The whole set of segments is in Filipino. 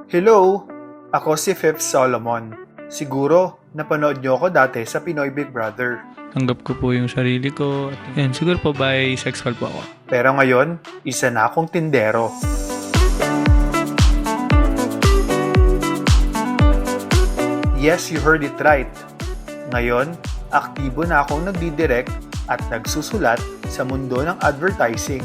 Hello! Ako si Fifth Solomon. Siguro, napanood niyo ako dati sa Pinoy Big Brother. Tanggap ko po yung sarili ko. At yan, siguro po bisexual po ako. Pero ngayon, isa na akong tindero. Yes, you heard it right. Ngayon, aktibo na akong nagdidirect at nagsusulat sa mundo ng advertising.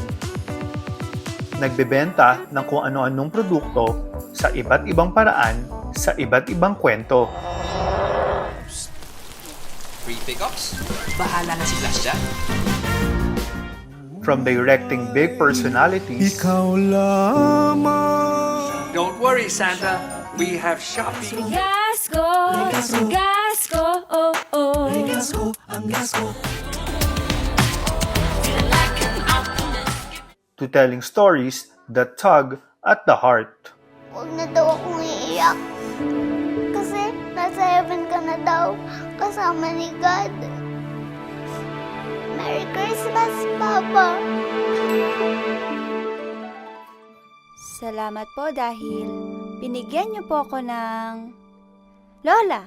Nagbebenta ng kung ano-anong produkto sa iba't ibang paraan sa iba't ibang kwento. Free pickups? Bahala na si Flash dyan. From directing big personalities Don't worry, Santa. We have shopping. Gasko, gasko, oh, oh. to telling stories that tug at the heart. Huwag na daw akong iiyak. Kasi nasa heaven ka na daw, kasama ni God. Merry Christmas, Papa! Salamat po dahil binigyan niyo po ako ng lola.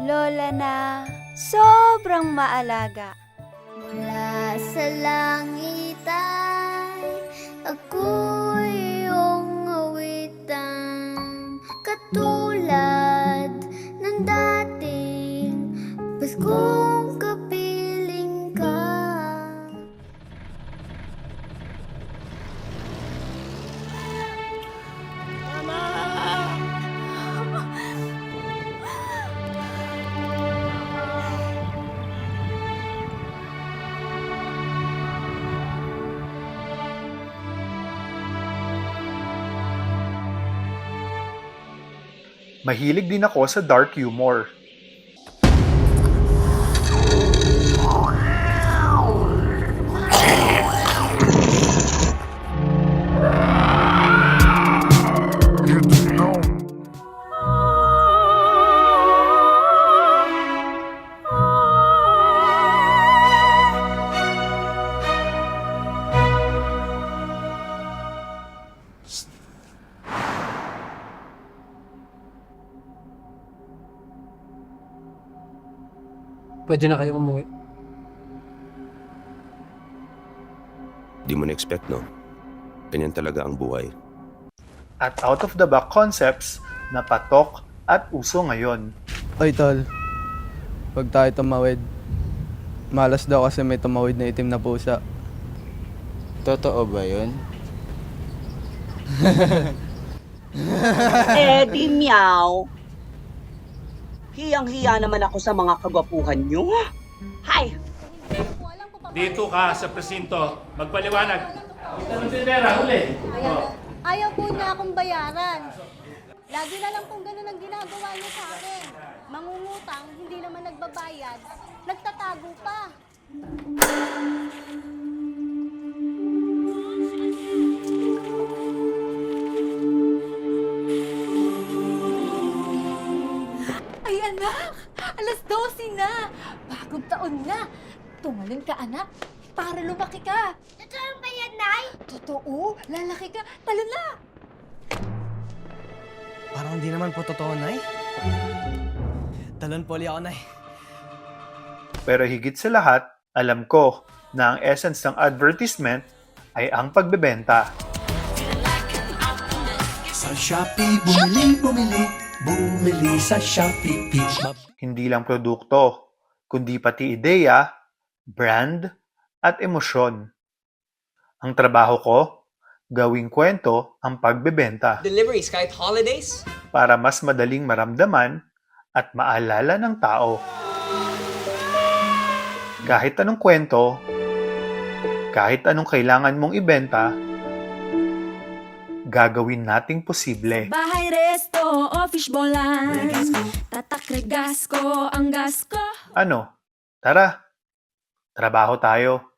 Lola na sobrang maalaga. Mula sa langit ay ako'y iyong awitan, katulad ng dating Paskong kapiling ka. Mahilig din ako sa dark humor. Pwede na kayo umuwi. Di mo na-expect, no? Ganyan talaga ang buhay. At out-of-the-box concepts na patok at uso ngayon. Oy, tol. Pag tayo tumawid, malas daw kasi may tumawid na itim na pusa. Totoo ba yun? Eh di meow. Hiyang-hiya naman ako sa mga kagwapuhan nyo. Hay! Dito ka sa presinto, magpaliwanag. Ito ng tindera, huli. Ayaw po niya akong bayaran. Lagi na lang pong ganun ang ginagawa niya sa akin. Mangungutang, hindi naman nagbabayad. Nagtatago pa. Ay anak, alas 12 na. Bagong taon na. Tumalon ka anak, para lumaki ka. Totoo ba yan, Nay? Totoo, lalaki ka. Talon na. Parang hindi naman po totoo, Nay. Talon poli ako, Nay. Pero higit sa lahat, alam ko na ang essence ng advertisement ay ang pagbebenta. Sa Shopee, bumili sa Shopee. Hindi lang produkto, kundi pati ideya, brand, at emosyon. Ang trabaho ko, gawing kwento ang pagbebenta Deliveries kahit holidays? para mas madaling maramdaman at maalala ng tao. Kahit anong kwento, kahit anong kailangan mong ibenta, gagawin nating posible. Bahay, resto, o fishbowlan. Tatak, regas ko, ang gas ko. Ano? Tara, trabaho tayo.